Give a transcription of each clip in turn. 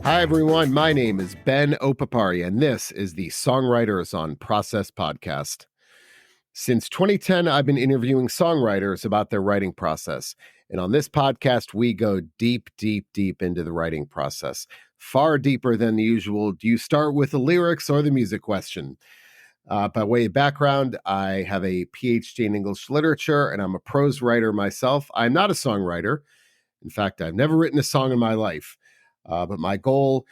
Hi, everyone. My name is Ben Opapari, and this is the Songwriters on Process podcast. Since 2010, I've been interviewing songwriters about their writing process. And on this podcast, we go deep, deep, deep into the writing process, far deeper than the usual. Do you start with the lyrics or the music question? By way of background, I have a PhD in English literature, and I'm a prose writer myself. I'm not a songwriter. In fact, I've never written a song in my life. But my goal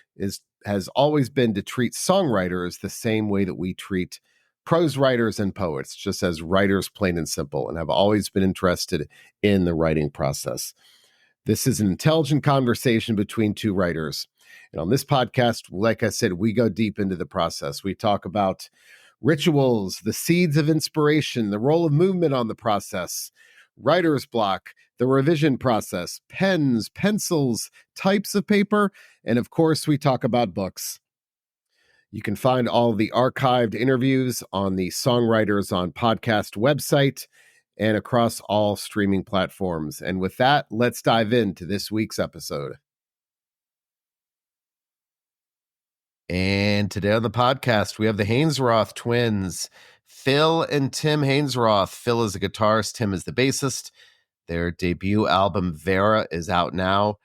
has always been to treat songwriters the same way that we treat prose writers and poets, just as writers, plain and simple, and have always been interested in the writing process. This is an intelligent conversation between two writers. And on this podcast, like I said, we go deep into the process. We talk about rituals, the seeds of inspiration, the role of movement on the process, writer's block, the revision process, pens, pencils, types of paper, and of course, we talk about books. You can find all the archived interviews on the Songwriters on Podcast website and across all streaming platforms. And with that, let's dive into this week's episode. And today on the podcast, we have the Hanseroth twins, Phil and Tim Hanseroth. Phil is a guitarist, Tim is the bassist. Their debut album, Vera, is out now.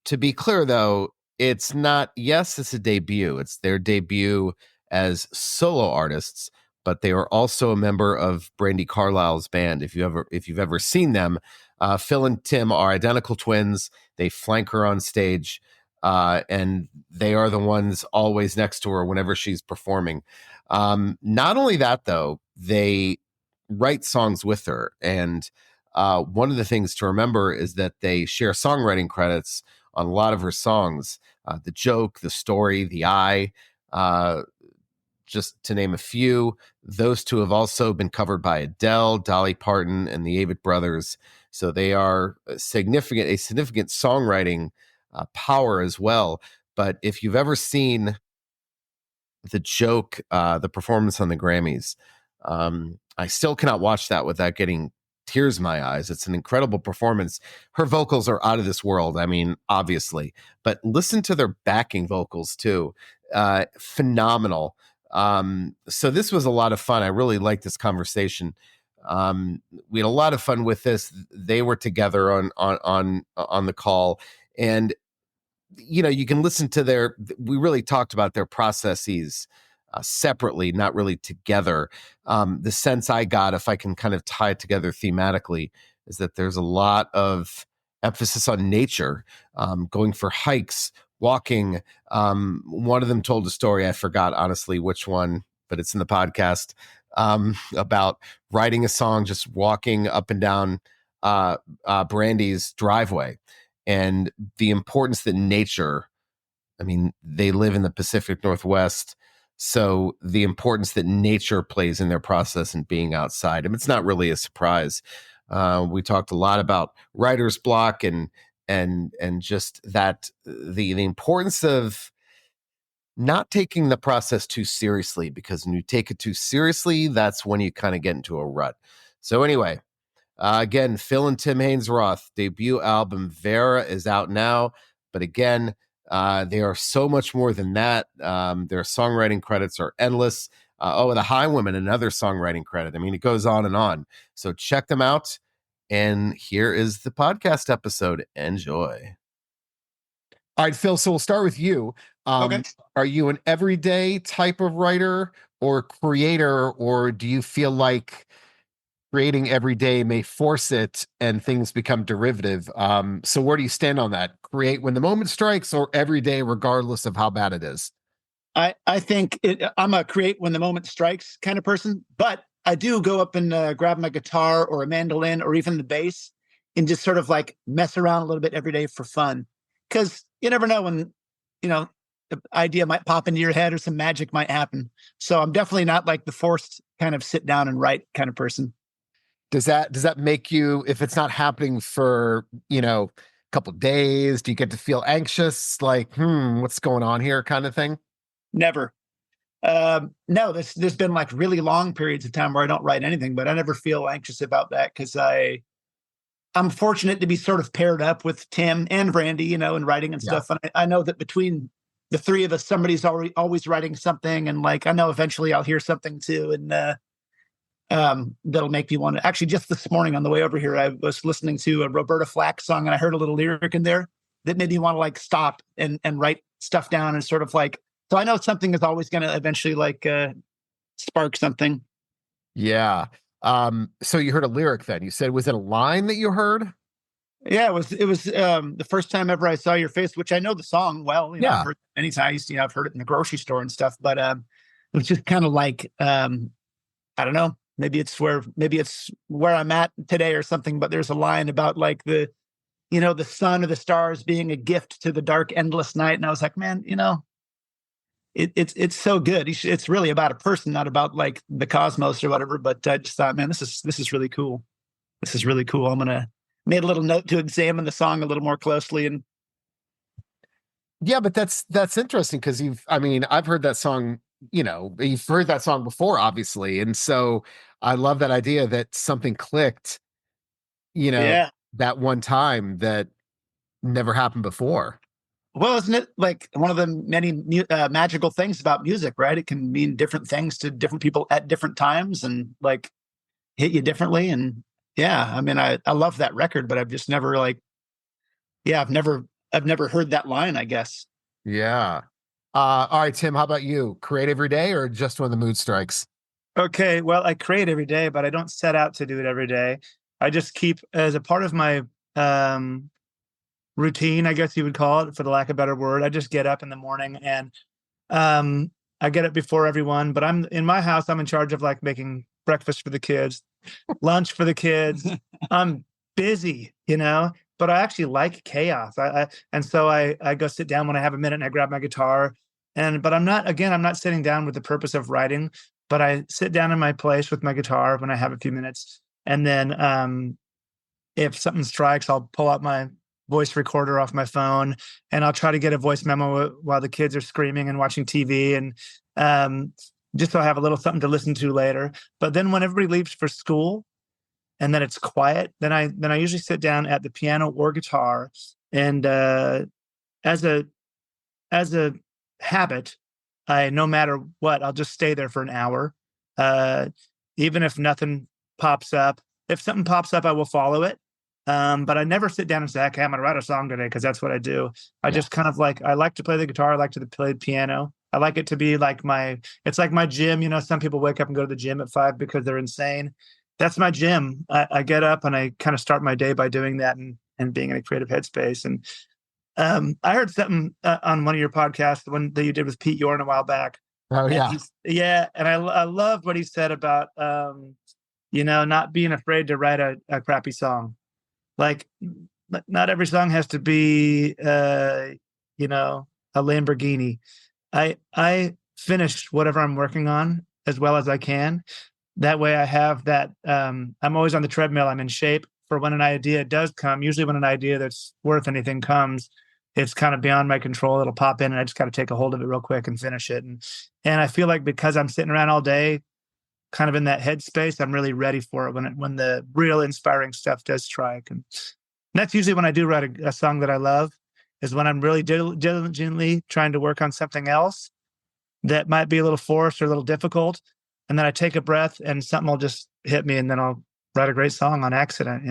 To be clear, though, it's a debut. It's their debut as solo artists, but they are also a member of Brandi Carlile's band. If you've ever seen them, Phil and Tim are identical twins. They flank her on stage, and they are the ones always next to her whenever she's performing. Not only that, though, they write songs with her, and one of the things to remember is that they share songwriting credits on a lot of her songs. The Joke, The Story, The Eye, just to name a few. Those two have also been covered by Adele, Dolly Parton, and the Avett Brothers. So they are a significant songwriting power as well. But if you've ever seen The Joke, the performance on the Grammys, I still cannot watch that without getting tears in my eyes. It's an incredible performance. Her vocals are out of this world. I mean, obviously, but listen to their backing vocals too. Phenomenal. So this was a lot of fun. I really liked this conversation. We had a lot of fun with this. They were together on the call, and you can listen to we really talked about their processes separately, not really together. The sense I got, if I can kind of tie it together thematically, is that there's a lot of emphasis on nature, going for hikes, walking. One of them told a story, I forgot honestly which one, but it's in the podcast, about writing a song, just walking up and down Brandi's driveway, and the importance that nature, I mean, they live in the Pacific Northwest, so the importance that nature plays in their process and being outside. I mean, it's not really a surprise. We talked a lot about writer's block and just that the importance of not taking the process too seriously, because when you take it too seriously, that's when you kind of get into a rut. So anyway, again, Phil and Tim Hanseroth, debut album Vera is out now, but again, they are so much more than that. Their songwriting credits are endless. The Highwomen, another songwriting credit. I mean, it goes on and on. So check them out. And here is the podcast episode. Enjoy. All right, Phil. So we'll start with you. Okay. Are you an everyday type of writer or creator, or do you feel like creating every day may force it and things become derivative? So where do you stand on that? Create when the moment strikes, or every day regardless of how bad it is? I think I'm a create when the moment strikes kind of person, but I do go up and grab my guitar or a mandolin or even the bass and just sort of like mess around a little bit every day for fun. Because you never know when, the idea might pop into your head or some magic might happen. So I'm definitely not like the forced kind of sit down and write kind of person. Does that make you, if it's not happening for, a couple of days, do you get to feel anxious? Like, what's going on here kind of thing? Never. No, there's been like really long periods of time where I don't write anything, but I never feel anxious about that because I I'm fortunate to be sort of paired up with Tim and Brandy, in writing and Yeah. stuff. And I know that between the three of us, somebody's always writing something, and like I know eventually I'll hear something too, and that'll make me want to. Actually, just this morning on the way over here, I was listening to a Roberta Flack song, and I heard a little lyric in there that made me want to like stop and write stuff down and sort of like. So I know something is always going to eventually like spark something. Yeah. So you heard a lyric then. You said, was it a line that you heard? Yeah, it was the first time ever I saw your face, which I know the song well. I've Yeah. heard it many times. I've heard it in the grocery store and stuff. But it was just kind of like I don't know. Maybe it's where I'm at today or something. But there's a line about like the sun or the stars being a gift to the dark, endless night, and I was like, man, it's so good. It's really about a person, not about like the cosmos or whatever. But I just thought, man, this is really cool. This is really cool. I'm gonna made a little note to examine the song a little more closely. And Yeah, but that's interesting because I've heard that song, you've heard that song before, obviously. And so I love that idea that something clicked, you know, yeah, that one time that never happened before. well, isn't it like one of the many magical things about music, right? It can mean different things to different people at different times, and like hit you differently. And yeah, I mean, I love that record, but I've just never like, yeah, I've never heard that line, I guess. Yeah. All right, Tim, how about you? Create every day or just when the mood strikes? Okay, well, I create every day, but I don't set out to do it every day. I just keep as a part of my um, routine, I guess you would call it, for the lack of a better word. I just get up in the morning and um, I get up before everyone. But I'm in my house. I'm in charge of like making breakfast for the kids, lunch for the kids. I'm busy. But I actually like chaos. And so I go sit down when I have a minute and I grab my guitar. But I'm not sitting down with the purpose of writing, but I sit down in my place with my guitar when I have a few minutes. And then if something strikes, I'll pull out my voice recorder off my phone and I'll try to get a voice memo while the kids are screaming and watching TV, and um, just so I have a little something to listen to later. But then when everybody leaves for school and then it's quiet, then I usually sit down at the piano or guitar, and as a as a habit, I no matter what, I'll just stay there for an hour, uh, even if nothing pops up. If something pops up, I will follow it. But I never sit down and say, "Okay, I'm gonna write a song today," because that's what I do. I Yeah. just kind of like I like to play the guitar. I like to play the piano. I like it to be like it's like my gym. Some people wake up and go to the gym at 5 because they're insane. That's my gym. I get up and I kind of start my day by doing that and being in a creative headspace. And I heard something on one of your podcasts, the one that you did with Pete Yorn a while back. Oh, And yeah. yeah, and I loved what he said about not being afraid to write a crappy song. Like, not every song has to be a Lamborghini. I finish whatever I'm working on as well as I can. That way I have that I'm always on the treadmill. I'm in shape for when an idea does come. Usually when an idea that's worth anything comes, it's kind of beyond my control. It'll pop in and I just got to take a hold of it real quick and finish it. And I feel like because I'm sitting around all day, kind of in that headspace, I'm really ready for it when the real inspiring stuff does strike. And that's usually when I do write a song that I love, is when I'm really diligently trying to work on something else that might be a little forced or a little difficult. And then I take a breath and something will just hit me and then I'll write a great song on accident.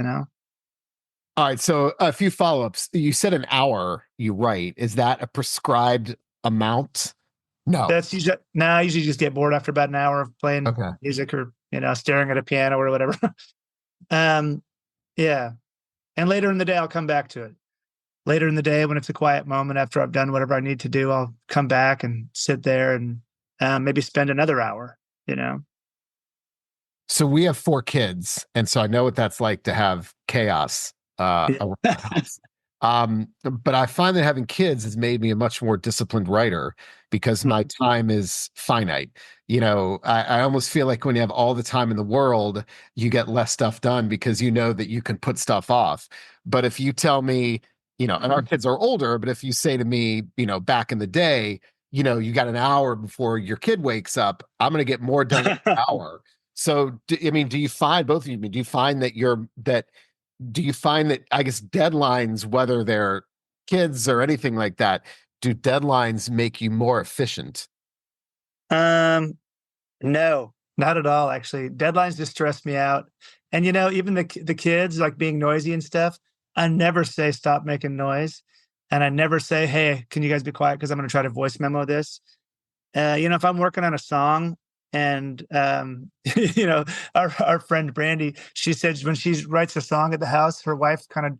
All right. So a few follow-ups. You said an hour you write. Is that a prescribed amount? No. That's usually now. I usually just get bored after about an hour of playing Okay. music or staring at a piano or whatever. um, yeah. And later in the day, I'll come back to it. Later in the day, when it's a quiet moment after I've done whatever I need to do, I'll come back and sit there and maybe spend another hour. So we have 4 kids, and so I know what that's like to have chaos Yeah. around the house. But I find that having kids has made me a much more disciplined writer because my time is finite. I almost feel like when you have all the time in the world, you get less stuff done because you know that you can put stuff off. But if you tell me, and our kids are older, but if you say to me, back in the day, you got an hour before your kid wakes up, I'm going to get more done in an hour. So, do you find both of you, do you find that do you find that, I guess, deadlines, whether they're kids or anything like that, do deadlines make you more efficient? No, not at all, actually. Deadlines just stress me out. And even the kids like being noisy and stuff, I never say stop making noise. And I never say, hey, can you guys be quiet? Because I'm going to try to voice memo this. If I'm working on a song and our friend Brandy, she says when she writes a song at the house, her wife kind of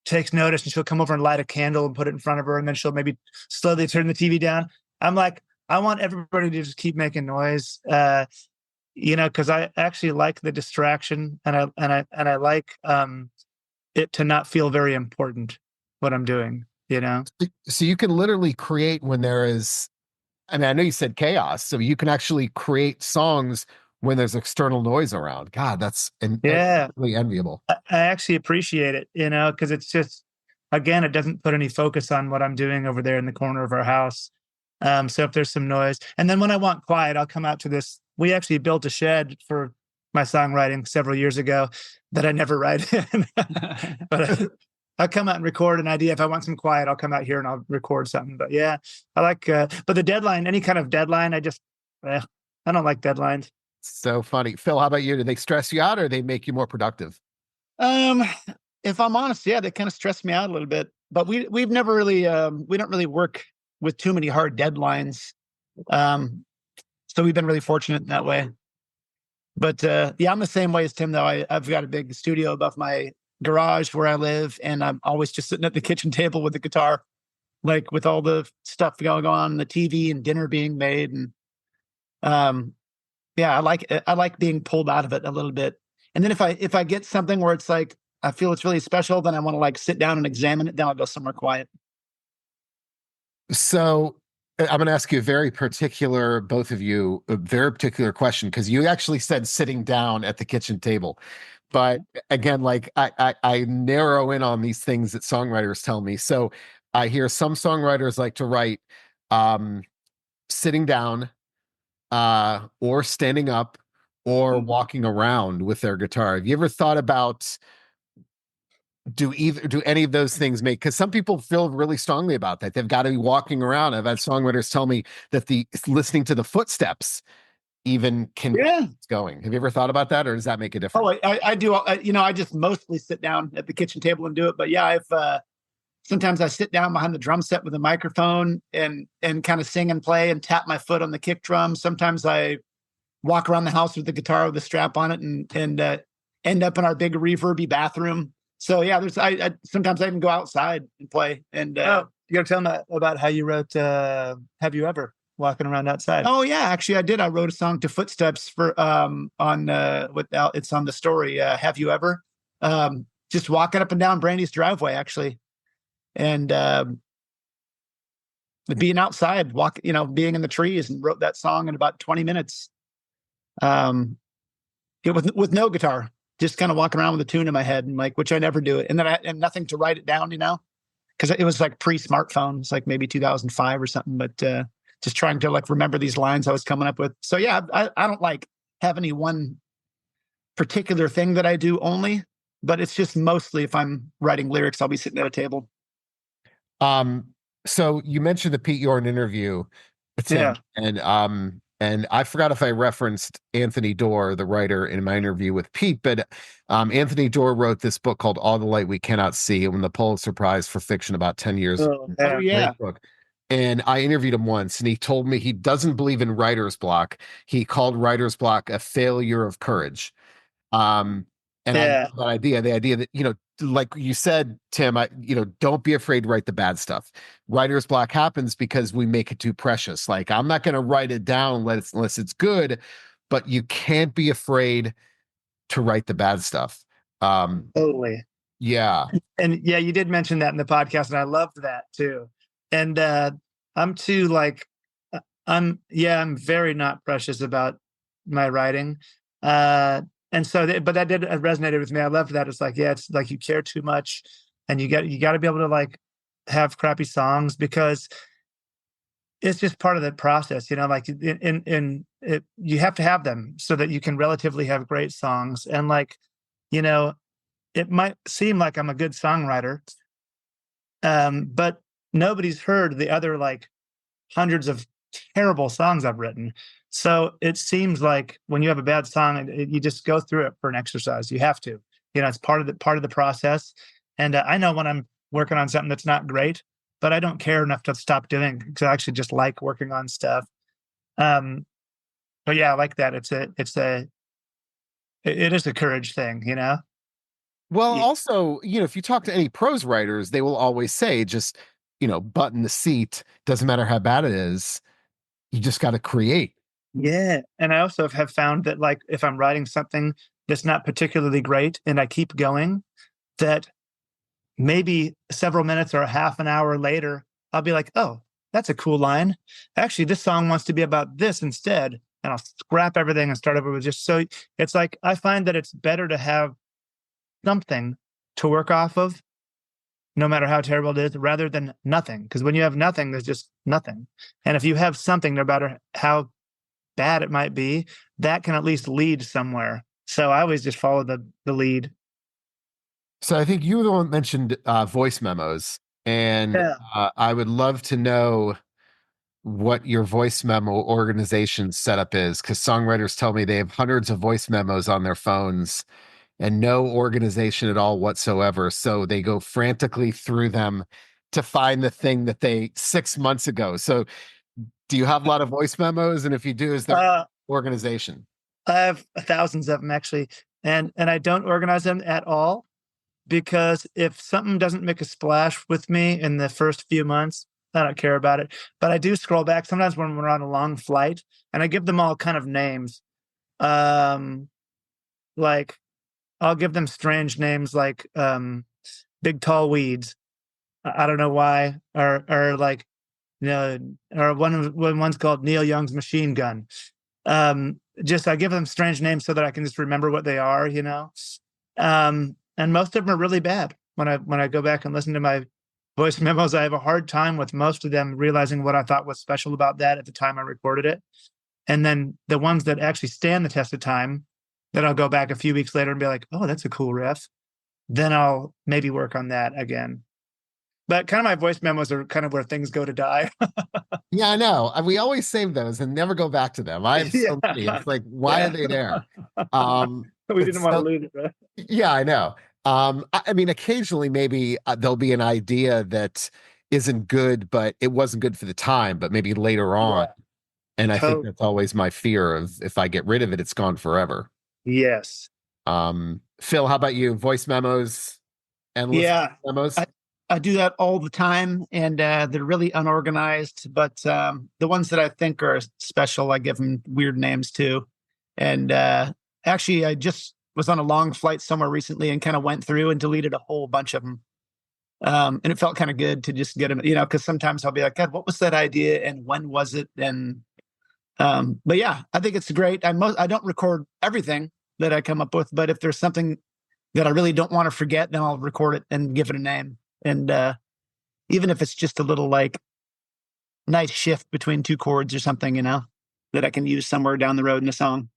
takes notice and she'll come over and light a candle and put it in front of her, and then she'll maybe slowly turn the TV down. I'm like, I want everybody to just keep making noise, because I actually like the distraction, and I like it to not feel very important what I'm doing. So you can literally create when there is, I mean, I know you said chaos, so you can actually create songs when there's external noise around. God, that's Yeah, really enviable. I actually appreciate it, because it's just, again, it doesn't put any focus on what I'm doing over there in the corner of our house. So if there's some noise, and then when I want quiet, I'll come out to this. We actually built a shed for my songwriting several years ago that I never write in, but I'll come out and record an idea. If I want some quiet, I'll come out here and I'll record something. But yeah, I like, but the deadline, any kind of deadline, I don't like deadlines. So funny. Phil, how about you? Do they stress you out or they make you more productive? Um, if I'm honest, yeah, they kind of stress me out a little bit. But we've never really we don't really work with too many hard deadlines. So we've been really fortunate in that way. But yeah, I'm the same way as Tim though. I've got a big studio above my garage where I live, and I'm always just sitting at the kitchen table with the guitar, like with all the stuff going on, the TV and dinner being made, and um, yeah, I like being pulled out of it a little bit. And then if I get something where it's like I feel it's really special, then I want to like sit down and examine it. Then I'll go somewhere quiet. So I'm going to ask you a very particular, both of you, a very particular question, because you actually said sitting down at the kitchen table. But again, like I narrow in on these things that songwriters tell me. So I hear some songwriters like to write sitting down, or standing up, or walking around with their guitar. Have you ever thought about, do any of those things make, because some people feel really strongly about that they've got to be walking around. I've had songwriters tell me that the listening to the footsteps even can Yeah. get it's going. Have you ever thought about that, or does that make a difference? Oh, I do. I just mostly sit down at the kitchen table and do it. But yeah, I've sometimes I sit down behind the drum set with a microphone and kind of sing and play and tap my foot on the kick drum. Sometimes I walk around the house with the guitar with a strap on it and end up in our big reverby bathroom. So yeah, I sometimes I even go outside and play. And you gotta tell them about how you wrote Have You Ever, walking around outside. Oh yeah, actually I did. I wrote a song to Footsteps for on it's on the story, Have You Ever? Just walking up and down Brandy's driveway actually. And being outside, being in the trees, and wrote that song in about 20 minutes. With no guitar, just kind of walking around with a tune in my head, and like, which I never do it. And then and nothing to write it down, because it was like pre-smartphone. It's like maybe 2005 or something, but just trying to like remember these lines I was coming up with. So yeah, I don't like have any one particular thing that I do only, but it's just mostly if I'm writing lyrics, I'll be sitting at a table. So you mentioned the Pete Yorn interview, Tim, and I forgot if I referenced Anthony Doerr, the writer, in my interview with Pete, but Anthony Doerr wrote this book called All the Light We Cannot See. It won the Pulitzer Prize for fiction about 10 years. Oh yeah. Great book. And I interviewed him once, and he told me he doesn't believe in writer's block. He called writer's block a failure of courage. And I love that idea, the idea that, like you said, Tim, don't be afraid to write the bad stuff. Writer's block happens because we make it too precious. Like, I'm not going to write it down unless it's good, but you can't be afraid to write the bad stuff. Totally. Yeah. And yeah, you did mention that in the podcast, and I loved that too. And I'm too like, I'm very not precious about my writing. And so, but that did resonated with me. I loved that. It's like, yeah, it's like you care too much, and you got to be able to like have crappy songs, because it's just part of the process, like you have to have them so that you can relatively have great songs. And like, it might seem like I'm a good songwriter, but nobody's heard the other like hundreds of terrible songs I've written. So it seems like when you have a bad song, you just go through it for an exercise. You have to, it's part of the process. And I know when I'm working on something that's not great, but I don't care enough to stop doing because I actually just like working on stuff. Um, but yeah, I like that. It is a courage thing. Well, Y- also, if you talk to any prose writers, they will always say just, button the seat. Doesn't matter how bad it is. You just got to create. Yeah. And I also have found that like if I'm writing something that's not particularly great and I keep going, that maybe several minutes or a half an hour later, I'll be like, oh, that's a cool line. Actually, this song wants to be about this instead. And I'll scrap everything and start over with just so it's like I find that it's better to have something to work off of, no matter how terrible it is, rather than nothing. Because when you have nothing, there's just nothing. And if you have something, no matter how bad it might be, that can at least lead somewhere. So I always just follow the lead. So I think you were the one that mentioned voice memos, and Yeah. I would love to know what your voice memo organization setup is, because songwriters tell me they have hundreds of voice memos on their phones and no organization at all whatsoever. So they go frantically through them to find the thing that they 6 months ago. So do you have a lot of voice memos? And if you do, is there Uh, organization? I have thousands of them actually, and I don't organize them at all because if something doesn't make a splash with me in the first few months, I don't care about it. But I do scroll back sometimes when we're on a long flight, and I give them all kind of names. Um, like I'll give them strange names like big tall weeds. I don't know why, or like or one's called Neil Young's machine gun. Just I give them strange names so that I can just remember what they are. And most of them are really bad. When I go back and listen to my voice memos, I have a hard time with most of them realizing what I thought was special about that at the time I recorded it. And then the ones that actually stand the test of time, then I'll go back a few weeks later and be like, oh, that's a cool riff. Then I'll maybe work on that again. But kind of my voice memos are kind of where things go to die. Yeah, I know. We always save those and never go back to them. I have so many. Yeah. It's like, why are Yeah. they there? Um, We didn't want to so lose it, right? yeah, I know. I mean, occasionally maybe there'll be an idea that isn't good, but it wasn't good for the time, but maybe later on. Yeah. And I think Totally. that's always my fear of if I get rid of it, it's gone forever. Yes. Phil, how about you? Voice memos, endless Yeah, memos? I do that all the time, and they're really unorganized. But the ones that I think are special, I give them weird names too. And actually, I just was on a long flight somewhere recently and kind of went through and deleted a whole bunch of them. And it felt kind of good to just get them, because sometimes I'll be like, God, what was that idea, and when was it? And but yeah, I think it's great. I don't record everything that I come up with, but if there's something that I really don't want to forget, then I'll record it and give it a name. And even if it's just a little like nice shift between two chords or something, that I can use somewhere down the road in a song.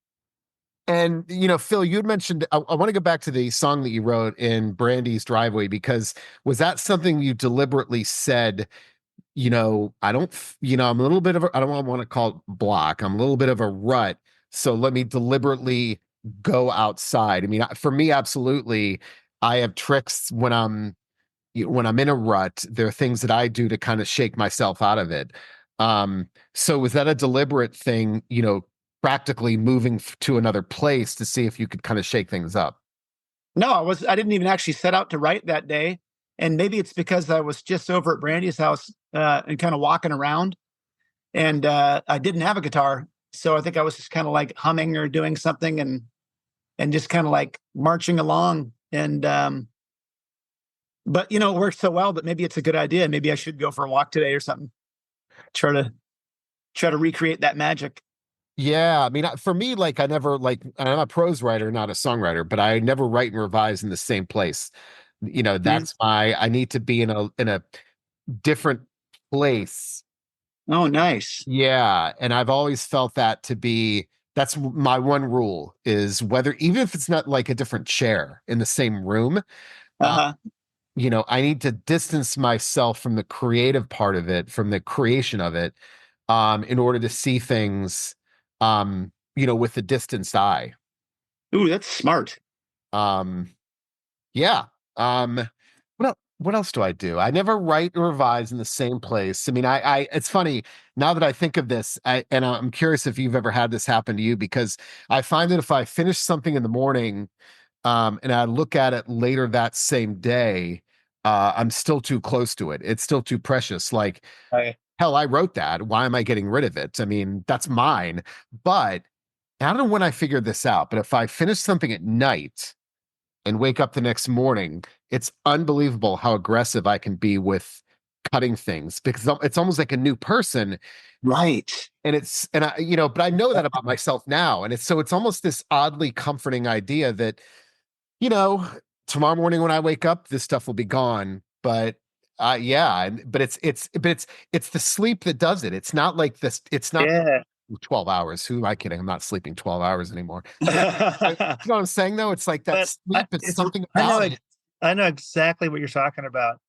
And Phil, you'd mentioned I want to go back to the song that you wrote in Brandy's driveway, because was that something you deliberately said, I don't, I'm a little bit of I don't want to call it block. I'm a little bit of a rut. So let me deliberately go outside. I mean, for me, absolutely. I have tricks when I'm in a rut. There are things that I do to kind of shake myself out of it. So was that a deliberate thing, practically moving to another place to see if you could kind of shake things up? No, I didn't even actually set out to write that day. And maybe it's because I was just over at Brandy's house and kind of walking around, and I didn't have a guitar. So I think I was just kind of like humming or doing something, and just kind of like marching along. And but it worked so well that maybe it's a good idea. Maybe I should go for a walk today or something. Try to recreate that magic. Yeah, I mean, for me, like I never like I'm a prose writer, not a songwriter, but I never write and revise in the same place. Mhm. That's I need to be in a different place. Oh, nice. Yeah, and I've always felt that to be That's my one rule is whether, even if it's not like a different chair in the same room, uh, Uh-huh. I need to distance myself from the creative part of it, from the creation of it, in order to see things, with the distanced eye. Ooh, that's smart. Um, yeah. What else do I do? I never write or revise in the same place. I mean, it's funny now that I think of this, and I'm curious if you've ever had this happen to you, because I find that if I finish something in the morning, and I look at it later that same day, I'm still too close to it. It's still too precious. Like, Right. hell, I wrote that. Why am I getting rid of it? I mean, that's mine. But I don't know when I figured this out, but if I finish something at night and wake up the next morning, it's unbelievable how aggressive I can be with cutting things, because it's almost like a new person. Right. But I know that about myself now. And it's almost this oddly comforting idea that, you know, tomorrow morning when I wake up, this stuff will be gone. But yeah, but it's the sleep that does it. It's not like this. It's not Yeah. 12 hours. Who am I kidding? I'm not sleeping 12 hours anymore. You know what I'm saying though? It's like that But sleep. It's something I know about it. I know exactly what you're talking about,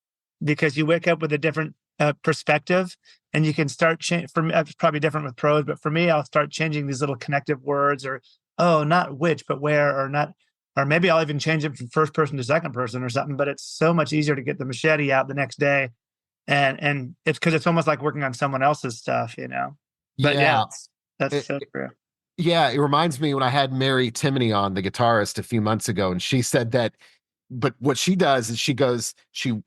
because you wake up with a different perspective, and you can start change. For me, it's probably different with prose, but for me, I'll start changing these little connective words, or oh, not which, but where, or not, or maybe I'll even change it from first person to second person or something. But it's so much easier to get the machete out the next day, and it's because it's almost like working on someone else's stuff, you know. But yeah, Yeah. that's It, so true. yeah. It reminds me when I had Mary Timony on, the guitarist, a few months ago, and she said that, but what she does is she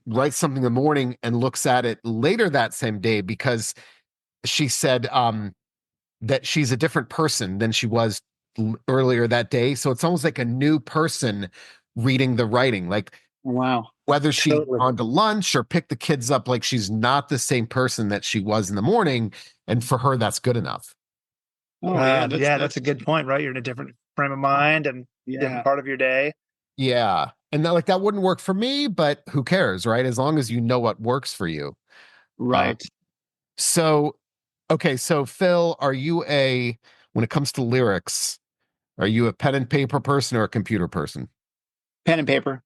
writes something in the morning and looks at it later that same day, because she said, that she's a different person than she was earlier that day. So it's almost like a new person reading the writing, like Wow. whether she Totally. gone to lunch or picked the kids up, like she's not the same person that she was in the morning. And for her, that's good enough. Oh yeah, Yeah, that's a good point, right? You're in a different frame of mind and different yeah. part of your day. Yeah. And that, like, that wouldn't work for me, but who cares, right? As long as you know what works for you. Uh, Right. so, okay. So Phil, when it comes to lyrics, are you a pen and paper person or a computer person? Pen and paper.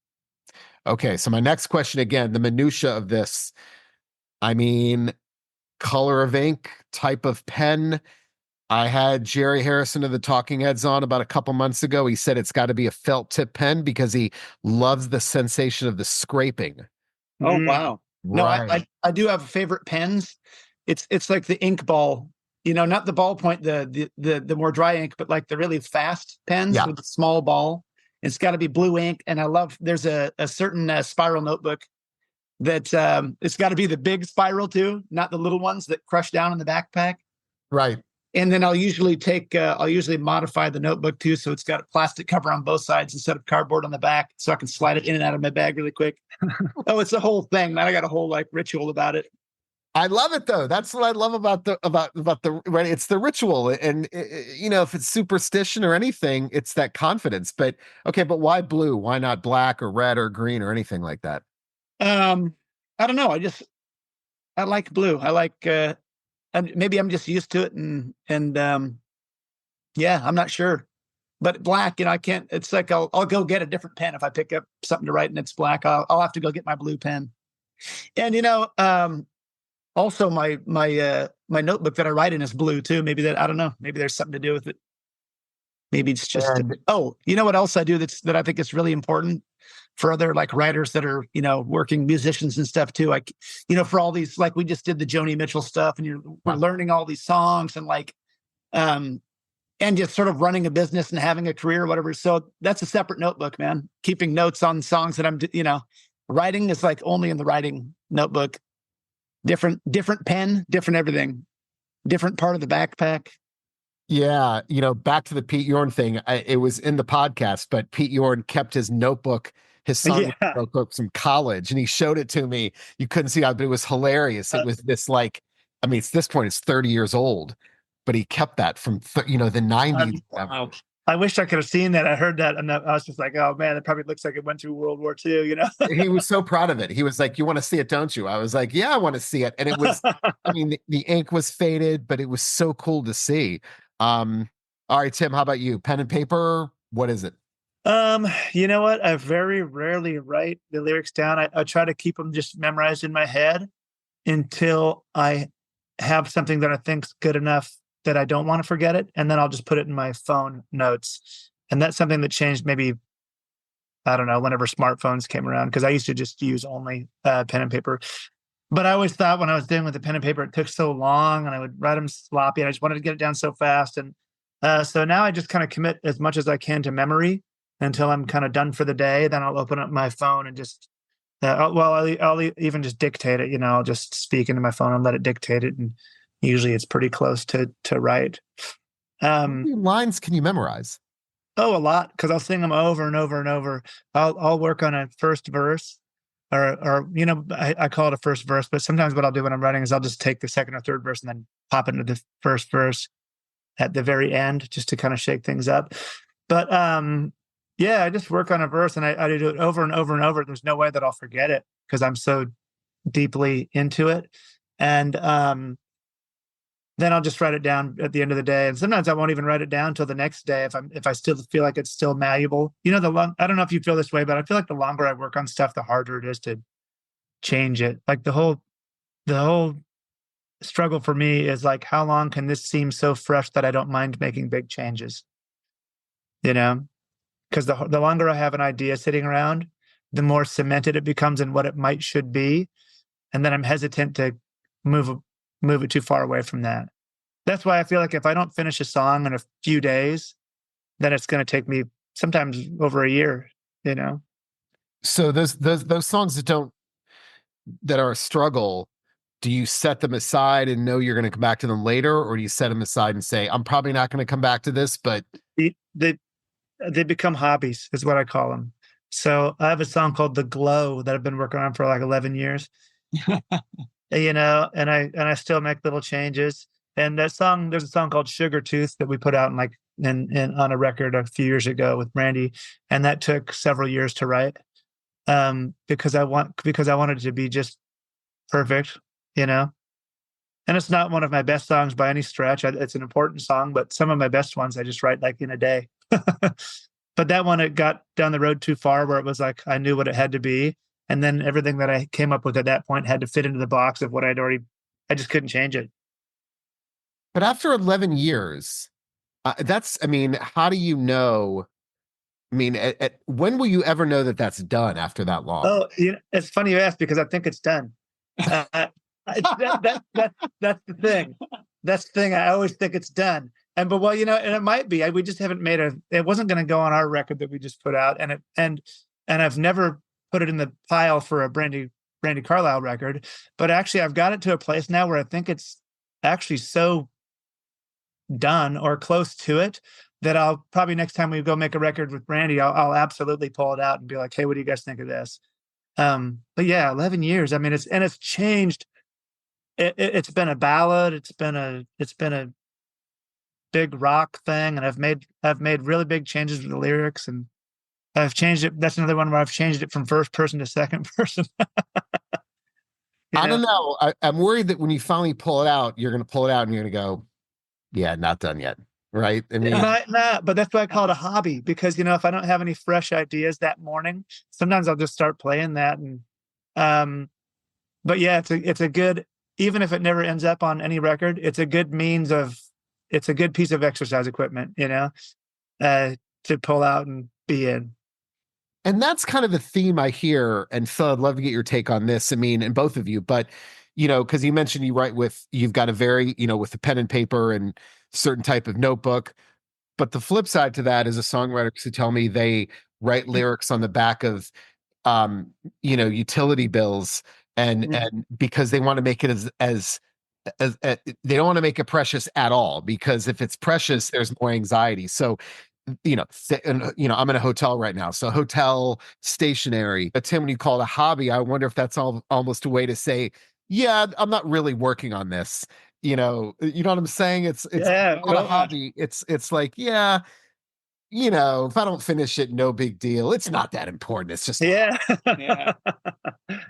Okay, so my next question, again, the minutia of this. I mean, color of ink, type of pen. I had Jerry Harrison of the Talking Heads on about a couple months ago. He said it's got to be a felt tip pen because he loves the sensation of the scraping. Oh Mm. wow. No, Right. I do have favorite pens. It's like the ink ball, not the ballpoint, the more dry ink, but like the really fast pens Yeah. with the small ball. It's got to be blue ink, and I love. There's a certain spiral notebook that it's got to be the big spiral too, not the little ones that crush down in the backpack. Right. And then I'll usually modify the notebook too, so it's got a plastic cover on both sides instead of cardboard on the back, so I can slide it in and out of my bag really quick. Oh, it's a whole thing, man. I got a whole like ritual about it. I love it though. That's what I love about the right. It's the ritual, and if it's superstition or anything, it's that confidence. But okay, but why blue? Why not black or red or green or anything like that? Um, I don't know. I like blue. I like and maybe I'm just used to it, and yeah, I'm not sure. But black, I can't. It's like I'll go get a different pen if I pick up something to write and it's black. I'll have to go get my blue pen. And also my notebook that I write in is blue too. Maybe that I don't know. Maybe there's something to do with it. Maybe it's just. And Oh, you know what else I do that I think is really important for other like writers that are working musicians and stuff too. Like for all these, like we just did the Joni Mitchell stuff, and we're wow. learning all these songs and like um and just sort of running a business and having a career or whatever. So that's a separate notebook, man. Keeping notes on songs that writing is like only in the writing notebook. Different pen, different everything, different part of the backpack. Yeah, back to the Pete Yorn thing. It was in the podcast, but Pete Yorn kept his notebook, his song Yeah. notebook from college, and he showed it to me. You couldn't see it, but it was hilarious. It was this like, I mean, it's this point, it's 30 years old, but he kept that from the 90s. Wow. I wish I could have seen that. I heard that, and I was just like, "Oh man, it probably looks like it went through World War II." He was so proud of it. He was like, "You want to see it, don't you?" I was like, "Yeah, I want to see it." And it was, I mean, the ink was faded, but it was so cool to see. Um, All right, Tim, how about you? Pen and paper? What is it? You know what? I very rarely write the lyrics down. I try to keep them just memorized in my head until I have something that I think's good enough that I don't want to forget it, and then I'll just put it in my phone notes. And that's something that changed maybe, I don't know, whenever smartphones came around, because I used to just use only pen and paper. But I always thought when I was dealing with the pen and paper, it took so long and I would write them sloppy and I just wanted to get it down so fast. And so now I just kind of commit as much as I can to memory until I'm kind of done for the day. Then I'll open up my phone and just, I'll even just dictate it. I'll just speak into my phone and let it dictate it. And usually it's pretty close to write. How many lines can you memorize? Oh, a lot, because I'll sing them over and over and over. I'll work on a first verse, or I call it a first verse, but sometimes what I'll do when I'm writing is I'll just take the second or third verse and then pop into the first verse at the very end, just to kind of shake things up. But yeah, I just work on a verse and I do it over and over and over. There's no way that I'll forget it because I'm so deeply into it. And then I'll just write it down at the end of the day. And sometimes I won't even write it down until the next day if I still feel like it's still malleable. I don't know if you feel this way, but I feel like the longer I work on stuff, the harder it is to change it. Like the whole struggle for me is like, how long can this seem so fresh that I don't mind making big changes? Because the longer I have an idea sitting around, the more cemented it becomes in what it might should be. And then I'm hesitant to move it too far away from that. That's why I feel like if I don't finish a song in a few days, then it's going to take me sometimes over a year, So those songs that are a struggle, do you set them aside and know you're going to come back to them later, or do you set them aside and say, I'm probably not going to come back to this, but they become hobbies is what I call them. So I have a song called The Glow that I've been working on for like 11 years. And I still make little changes. And there's a song called Sugar Tooth that we put out on a record a few years ago with Brandy, and that took several years to write. Because I wanted it to be just perfect, And it's not one of my best songs by any stretch. It's an important song, but some of my best ones I just write like in a day. But that one, it got down the road too far where it was like I knew what it had to be. And then everything that I came up with at that point had to fit into the box of what I just couldn't change it. But after 11 years, how do you know? When will you ever know that that's done after that long? Oh, it's funny you ask because I think it's done. That's the thing. That's the thing. I always think it's done. And it might be. We just haven't it wasn't going to go on our record that we just put out, and I've never put it in the pile for a Brandy Carlisle record. But actually, I've got it to a place now where I think it's actually so done or close to it that I'll probably next time we go make a record with Brandy, I'll absolutely pull it out and be like, hey, what do you guys think of this? But yeah, 11 years. I mean, it's changed. It's been a ballad. It's been a big rock thing. And I've made really big changes with the lyrics, and I've changed it. That's another one where I've changed it from first person to second person. I don't know. I'm worried that when you finally pull it out, you're going to pull it out and you're going to go, yeah, not done yet. Right. I mean, not, but that's why I call it a hobby, because, if I don't have any fresh ideas that morning, sometimes I'll just start playing that. And, but yeah, it's a good, even if it never ends up on any record, it's a good piece of exercise equipment, to pull out and be in. And that's kind of the theme I hear. And Phil, I'd love to get your take on this. And both of you, but, because you mentioned you've got a very, with the pen and paper and certain type of notebook. But the flip side to that is a songwriter who tell me they write lyrics on the back of, utility bills and because they want to make it as they don't want to make it precious at all, because if it's precious, there's more anxiety. So, I'm in a hotel right now. So hotel stationery, Tim, when you call it a hobby, I wonder if that's almost a way to say, yeah, I'm not really working on this. You know what I'm saying? It's not a hobby. It's like, yeah, if I don't finish it, no big deal. It's not that important. It's just, yeah.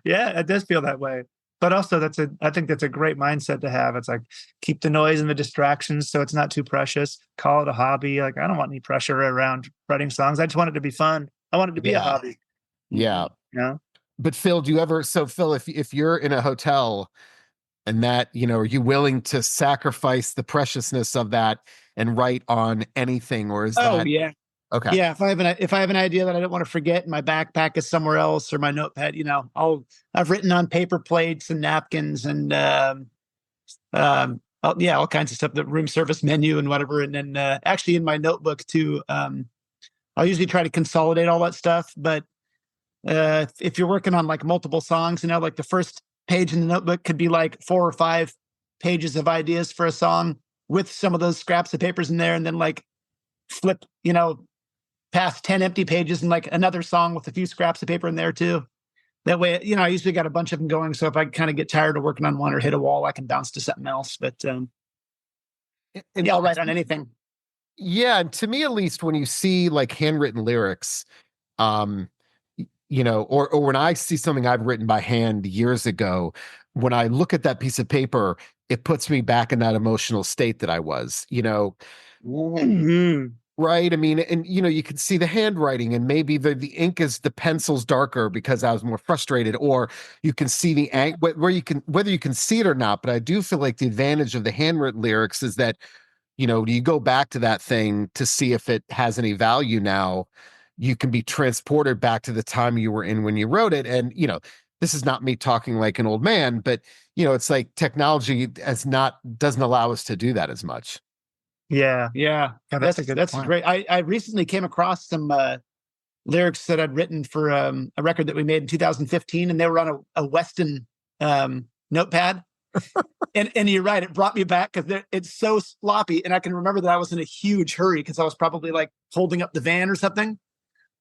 Yeah, it does feel that way. but also I think that's a great mindset to have. It's like, keep the noise and the distractions so it's not too precious. Call it a hobby. Like, I don't want any pressure around writing songs. I just want it to be fun. I want it to be a Yeah. hobby. Yeah. You know? But Phil, Phil, if you're in a hotel and that, are you willing to sacrifice the preciousness of that and write on anything, or is Oh that yeah. okay? Yeah, if I have an idea that I don't want to forget, and my backpack is somewhere else or my notepad, I've written on paper plates and napkins and all kinds of stuff, the room service menu and whatever. And then actually in my notebook too, I'll usually try to consolidate all that stuff. But if you're working on like multiple songs, like the first page in the notebook could be like 4 or 5 pages of ideas for a song with some of those scraps of papers in there, and then like flip, past 10 empty pages and like another song with a few scraps of paper in there too. That way, I usually got a bunch of them going. So if I kind of get tired of working on one or hit a wall, I can bounce to something else. But And yeah, I'll write on anything. yeah, and to me at least, when you see like handwritten lyrics, um, or when I see something I've written by hand years ago, when I look at that piece of paper, it puts me back in that emotional state that I was, Mm-hmm. right? I mean, and you can see the handwriting, and maybe the ink is the pencil's darker because I was more frustrated, or you can see the whether you can see it or not. But I do feel like the advantage of the handwritten lyrics is that you go back to that thing to see if it has any value now. You can be transported back to the time you were in when you wrote it. And, this is not me talking like an old man, but, it's like technology doesn't allow us to do that as much. Yeah. That's a good That's point. great. I recently came across some lyrics that I'd written for a record that we made in 2015, and they were on a Weston notepad. And you're right, it brought me back because it's so sloppy. And I can remember that I was in a huge hurry because I was probably like holding up the van or something.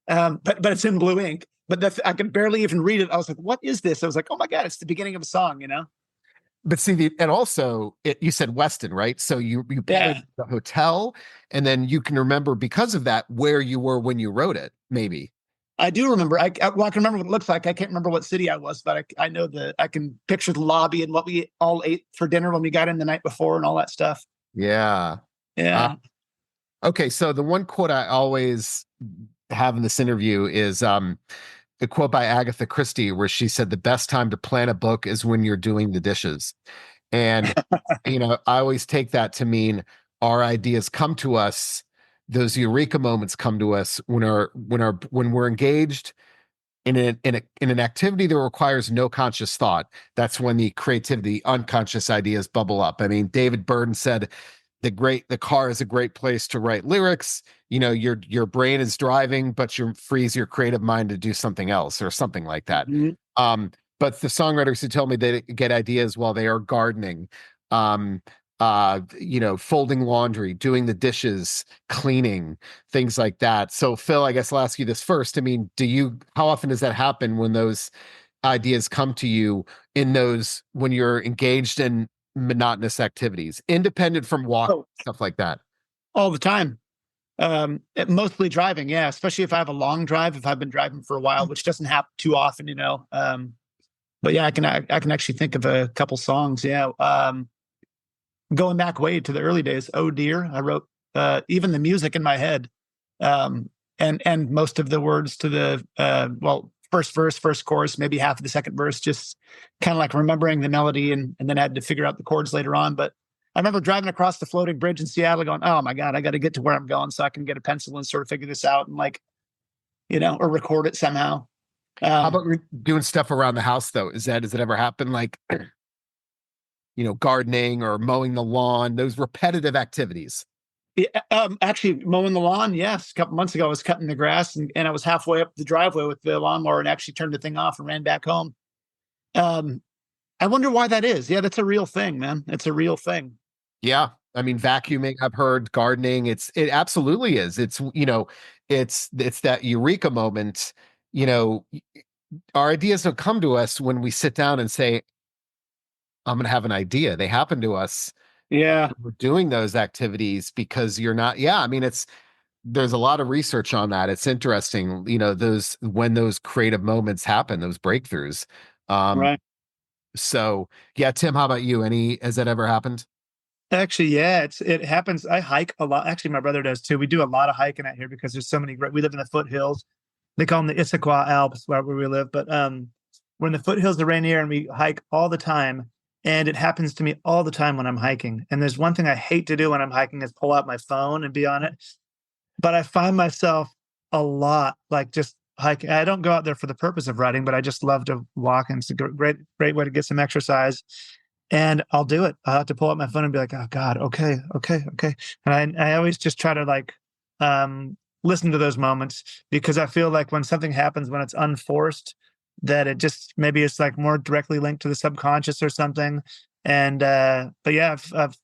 But it's in blue ink. But I can barely even read it. I was like, "What is this?" I was like, "Oh my god, it's the beginning of a song," But see, and also you said Weston, right? So you probably Yeah, the hotel, and then you can remember because of that where you were when you wrote it, maybe. I do remember. I can remember what it looks like. I can't remember what city I was, but I know I can picture the lobby and what we all ate for dinner when we got in the night before and all that stuff. Yeah. Yeah. Okay, so the one quote I always have in this interview is a quote by Agatha Christie where she said the best time to plan a book is when you're doing the dishes. And I always take that to mean our ideas come to us, those eureka moments come to us when we're engaged in an activity that requires no conscious thought. That's when the creativity, unconscious ideas bubble up. I mean, David Burden said the car is a great place to write lyrics. Your brain is driving, but you frees your creative mind to do something else or something like that. Mm-hmm. But the songwriters who tell me they get ideas while they are gardening, folding laundry, doing the dishes, cleaning, things like that. So Phil, I guess I'll ask you this first. I mean, how often does that happen when those ideas come to you when you're engaged in monotonous activities, independent from walk, Oh, stuff like that? all the time. Mostly driving. Yeah, especially if I have a long drive. If I've been driving for a while, which doesn't happen too often. But yeah, I can actually think of a couple songs. Yeah. Going back way to the early days. Oh dear, I wrote even the music in my head, and most of the words to the first verse, first chorus, maybe half of the second verse, just kind of like remembering the melody, and then I had to figure out the chords later on. But I remember driving across the floating bridge in Seattle, going, "Oh my god, I got to get to where I'm going so I can get a pencil and sort of figure this out and or record it somehow." How about doing stuff around the house though? Does it ever happen? Like, gardening or mowing the lawn, those repetitive activities. Actually, mowing the lawn. Yes, a couple months ago, I was cutting the grass, and I was halfway up the driveway with the lawnmower, and actually turned the thing off and ran back home. I wonder why that is. Yeah, that's a real thing, man. It's a real thing. Yeah, I mean, vacuuming. I've heard gardening. It absolutely is. It's that eureka moment. Our ideas don't come to us when we sit down and say, I'm going to have an idea. They happen to us. Yeah. We're doing those activities because you're not. Yeah. I mean, there's a lot of research on that. It's interesting, when those creative moments happen, those breakthroughs. Right. So yeah, Tim, how about you? Has that ever happened? Actually, yeah, it happens. I hike a lot. Actually, my brother does too. We do a lot of hiking out here because there's so many great. We live in the foothills. They call them the Issaquah Alps where we live, but we're in the foothills of Rainier, and we hike all the time. And it happens to me all the time when I'm hiking. And there's one thing I hate to do when I'm hiking is pull out my phone and be on it. But I find myself a lot like just hiking. I don't go out there for the purpose of writing, but I just love to walk, and it's a great way to get some exercise. And I'll do it. I'll have to pull out my phone and be like, oh God, okay, okay, okay. And I always just try to like listen to those moments, because I feel like when something happens when it's unforced, that it just maybe it's like more directly linked to the subconscious or something. And but yeah, I've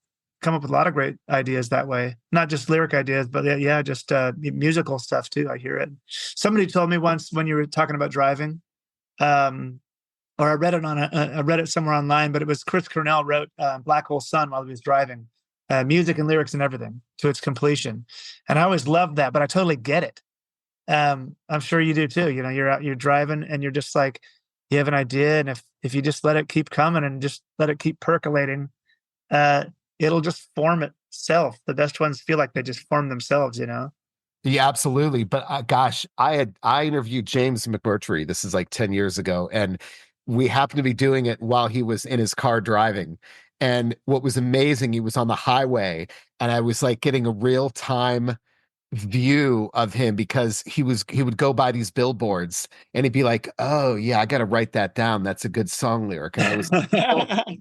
come up with a lot of great ideas that way. Not just lyric ideas, but yeah, just musical stuff too. I hear it. Somebody told me once when you were talking about driving, um, or I read it I read it somewhere online, but it was Chris Cornell wrote Black Hole Sun while he was driving, music and lyrics and everything to its completion. And I always loved that, but I totally get it. I'm sure you do too. You know, you're out, you're driving, and you're just like, you have an idea, and if you just let it keep coming and just let it keep percolating, uh, it'll just form itself. The best ones feel like they just form themselves. You know. Yeah, absolutely. But gosh, I interviewed James McMurtry. This is like 10 years ago, and we happened to be doing it while he was in his car driving. And what was amazing, he was on the highway, and I was like getting a real time view of him because he would go by these billboards and he'd be like, "Oh yeah, I got to write that down. That's a good song lyric." And I was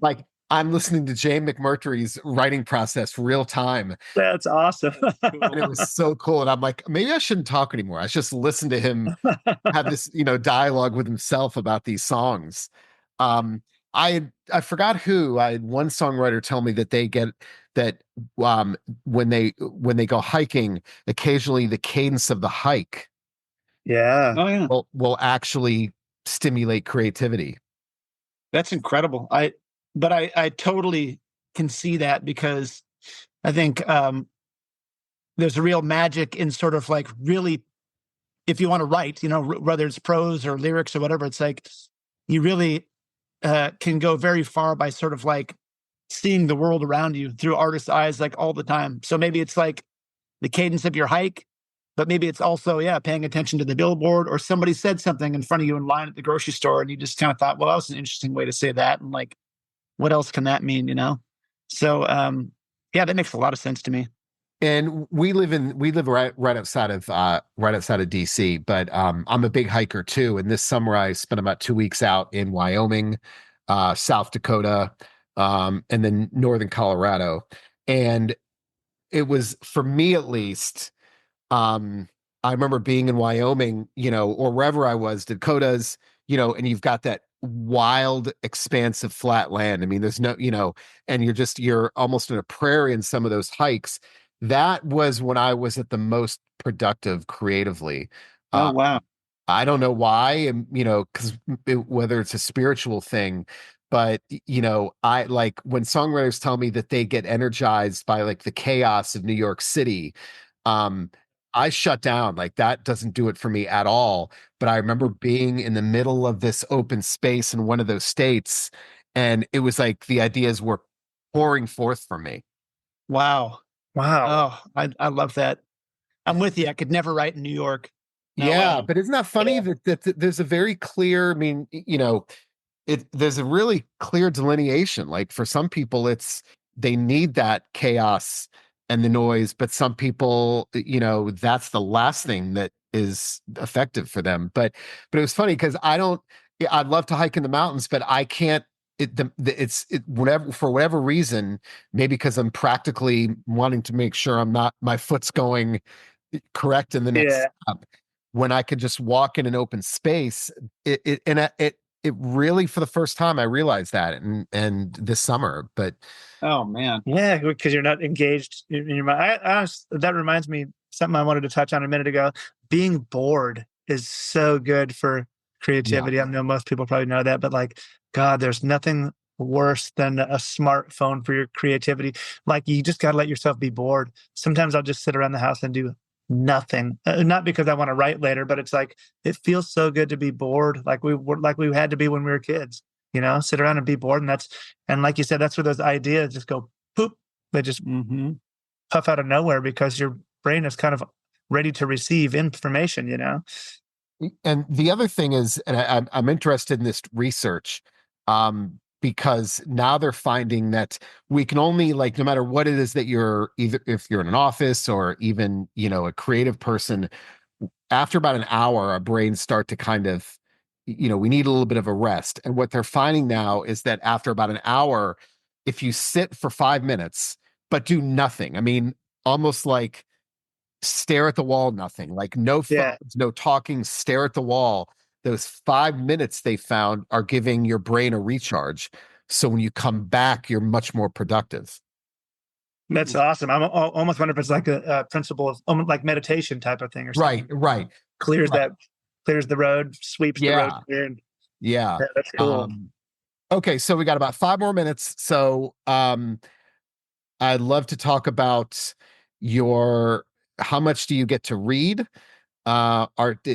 like, I'm listening to Jay McMurtry's writing process real time, That's awesome. and it was so cool. And I'm like, maybe I shouldn't talk anymore. I should just listen to him have this, dialogue with himself about these songs. Um, I forgot who. I had one songwriter tell me that they get that when they go hiking, occasionally the cadence of the hike Yeah. Oh yeah, will actually stimulate creativity. that's incredible. I totally can see that, because I think there's a real magic in sort of like really, if you want to write, whether it's prose or lyrics or whatever, it's like you really can go very far by sort of like seeing the world around you through artist's eyes, like all the time. So maybe it's like the cadence of your hike, but maybe it's also, yeah, paying attention to the billboard, or somebody said something in front of you in line at the grocery store, and you just kind of thought, well, that was an interesting way to say that. And like, what else can that mean, So, yeah, that makes a lot of sense to me. And we live right outside of DC, but I'm a big hiker too. And this summer I spent about 2 weeks out in Wyoming, South Dakota, and then northern Colorado. And it was, for me at least, I remember being in Wyoming, or wherever I was, Dakotas, and you've got that wild expanse of flat land. I mean, there's no, and you're almost in a prairie in some of those hikes. That was when I was at the most productive creatively. Oh, Uh, wow. I don't know why, and because whether it's a spiritual thing, but I like when songwriters tell me that they get energized by like the chaos of New York City. Um, I shut down. Like that doesn't do it for me at all. But I remember being in the middle of this open space in one of those states, and it was like the ideas were pouring forth from me. Wow. Wow. Oh, I love that. I'm with you. I could never write in New York. No Yeah, way. but isn't that funny Yeah. that there's a very clear, I mean, there's a really clear delineation. Like for some people, they need that chaos and the noise, but some people, that's the last thing that is effective for them. But it was funny because I'd love to hike in the mountains, but I can't. Whatever, for whatever reason, maybe because I'm practically wanting to make sure my foot's going correct in the next Yeah. step. When I could just walk in an open space, it really, for the first time, I realized that, and this summer. But Oh man. Yeah, because you're not engaged in your mind. That reminds me something I wanted to touch on a minute ago. Being bored is so good for yeah, creativity. I know most people probably know that, but like, God, there's nothing worse than a smartphone for your creativity. Like, you just got to let yourself be bored. Sometimes I'll just sit around the house and do nothing. Not because I want to write later, but it's like it feels so good to be bored, like we had to be when we were kids. sit around and be bored. And like you said, that's where those ideas just go poop. They just puff out of nowhere because your brain is kind of ready to receive information. And the other thing is, and I'm interested in this research, because now they're finding that we can only, like, no matter what it is that you're, either if you're in an office or even, a creative person, after about an hour, our brains start to kind of, we need a little bit of a rest. And what they're finding now is that after about an hour, if you sit for 5 minutes, but do nothing, I mean, almost like stare at the wall, nothing, like no Yeah. phones, no talking, stare at the wall. Those 5 minutes they found are giving your brain a recharge. So when you come back, you're much more productive. That's awesome. I'm almost wondering if it's like a principle of almost like meditation type of thing or something. Right. Clears the road, sweeps the road clear. Yeah. That's cool. Okay, so we got about 5 more minutes. So I'd love to talk about how much do you get to read, art,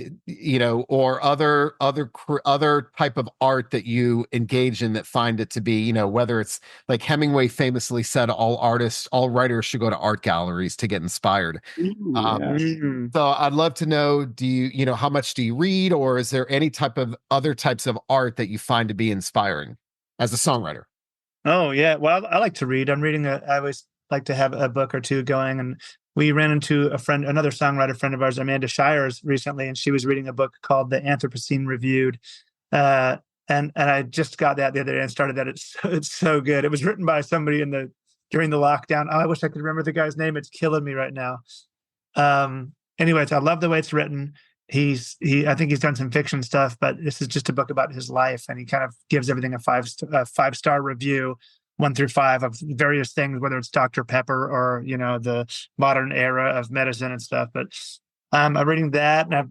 or other type of art that you engage in that find it to be, whether it's like Hemingway famously said, all writers should go to art galleries to get inspired. So I'd love to know, do you, how much do you read, or is there any type of other types of art that you find to be inspiring as a songwriter? Oh yeah. Well, I like to read. I always like to have a book or two going, and we ran into another songwriter friend of ours, Amanda Shires, recently, and she was reading a book called The Anthropocene Reviewed. And I just got that the other day and started that. It's so good. It was written by somebody during the lockdown. Oh, I wish I could remember the guy's name. It's killing me right now. Anyways, I love the way it's written. I think he's done some fiction stuff, but this is just a book about his life, and he kind of gives everything a 5-star review, 1 through 5, of various things, whether it's Dr. Pepper or the modern era of medicine and stuff. But I'm reading that, and I've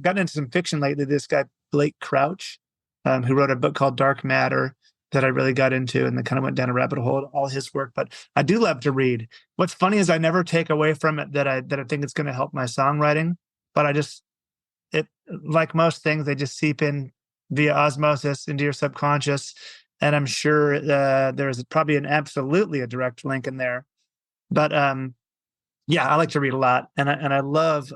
gotten into some fiction lately. This guy Blake Crouch, who wrote a book called Dark Matter, that I really got into, and then kind of went down a rabbit hole, all his work. But I do love to read. What's funny is I never take away from it that I think it's going to help my songwriting. But like most things, they just seep in via osmosis into your subconscious. And I'm sure there's probably absolutely a direct link in there. But yeah, I like to read a lot, and I love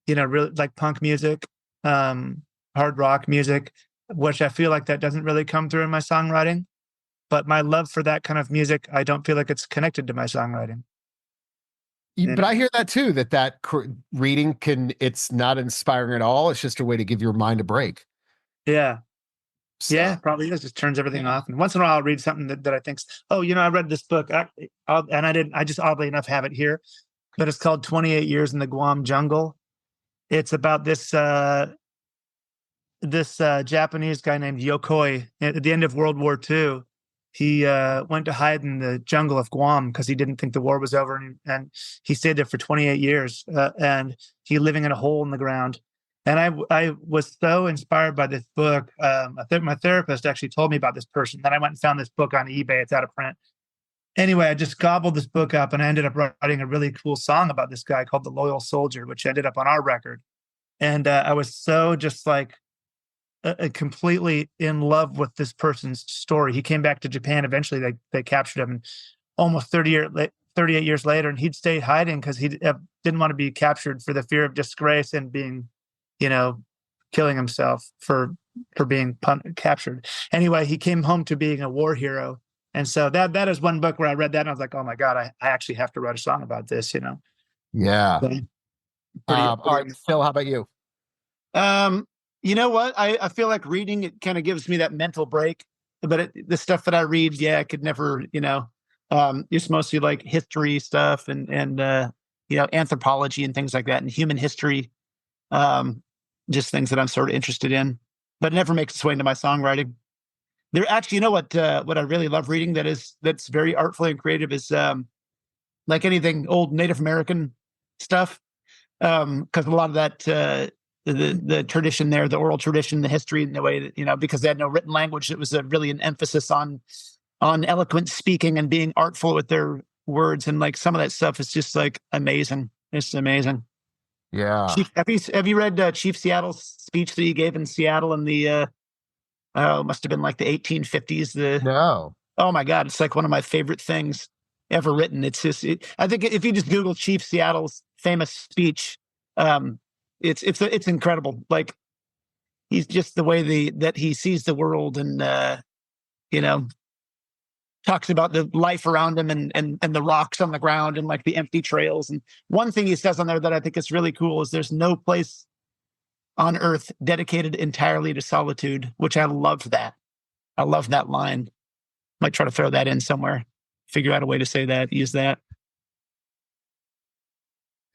really like punk music, hard rock music, which I feel like that doesn't really come through in my songwriting. But my love for that kind of music, I don't feel like it's connected to my songwriting. But I hear that too, that reading it's not inspiring at all. It's just a way to give your mind a break. Yeah. So. Yeah, probably is. Just turns everything off. And once in a while I'll read something that I think, I read this book, I just oddly enough have it here, but it's called 28 Years in the Guam Jungle. It's about this Japanese guy named Yokoi. At the end of World War II, he went to hide in the jungle of Guam because he didn't think the war was over, and he stayed there for 28 years, and he living in a hole in the ground. And I was so inspired by this book. My therapist actually told me about this person. Then I went and found this book on eBay. It's out of print. Anyway, I just gobbled this book up, and I ended up writing a really cool song about this guy called The Loyal Soldier, which ended up on our record. And I was so just like completely in love with this person's story. He came back to Japan. Eventually, they captured him, and almost 38 years later, and he'd stayed hiding because he didn't want to be captured for the fear of disgrace and being, killing himself for being captured. Anyway, he came home to being a war hero. And so that is one book where I read that and I was like, oh my God, I actually have to write a song about this, Yeah. So, all right, Phil, how about you? You know what? I feel like reading, it kind of gives me that mental break. But the stuff that I read, I could never, it's mostly like history stuff and anthropology and things like that, and human history. Just things that I'm sort of interested in, but it never makes its way into my songwriting. There actually, what I really love reading that's very artful and creative is like anything old Native American stuff, because a lot of that the tradition there, the oral tradition, the history, and the way that because they had no written language, it was really an emphasis on eloquent speaking and being artful with their words, and like some of that stuff is just like amazing. It's amazing. Yeah. Have you read Chief Seattle's speech that he gave in Seattle in the must have been like the 1850s? No. Oh my God, it's like one of my favorite things ever written. It's just, I think if you just Google Chief Seattle's famous speech, it's incredible. Like he's just the way that he sees the world, and you know, talks about the life around him, and the rocks on the ground, and like the empty trails. And one thing he says on there that I think is really cool is there's no place on earth dedicated entirely to solitude, which I loved that. I love that line. Might try to throw that in somewhere, figure out a way to say that, use that.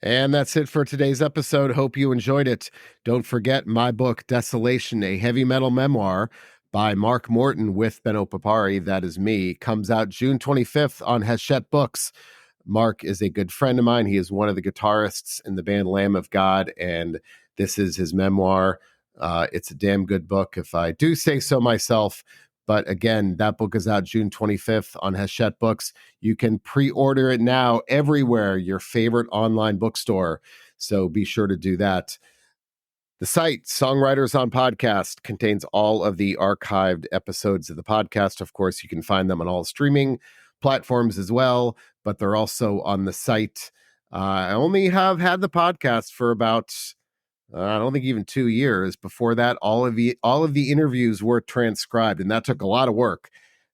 And that's it for today's episode. Hope you enjoyed it. Don't forget my book, Desolation, a heavy metal memoir by Mark Morton with Benno Papari, that is me, comes out June 25th on Hachette Books. Mark is a good friend of mine. He is one of the guitarists in the band Lamb of God, and this is his memoir. It's a damn good book, if I do say so myself. But again, that book is out June 25th on Hachette Books. You can pre-order it now everywhere, your favorite online bookstore. So be sure to do that. The site, Songwriters on Podcast, contains all of the archived episodes of the podcast. Of course, you can find them on all streaming platforms as well, but they're also on the site. I only have had the podcast for about I don't think even 2 years. Before that, all of the interviews were transcribed, and that took a lot of work.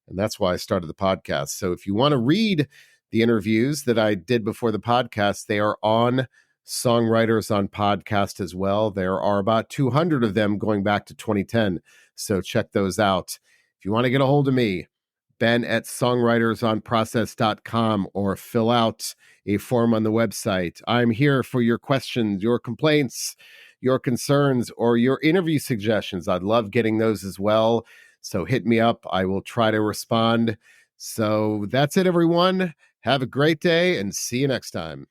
And that's why I started the podcast. So if you want to read the interviews that I did before the podcast, they are on Songwriters on Podcast as well. There are about 200 of them going back to 2010. So check those out. If you want to get a hold of me, Ben at songwritersonprocess.com, or fill out a form on the website. I'm here for your questions, your complaints, your concerns, or your interview suggestions. I'd love getting those as well. So hit me up. I will try to respond. So that's it, everyone. Have a great day and see you next time.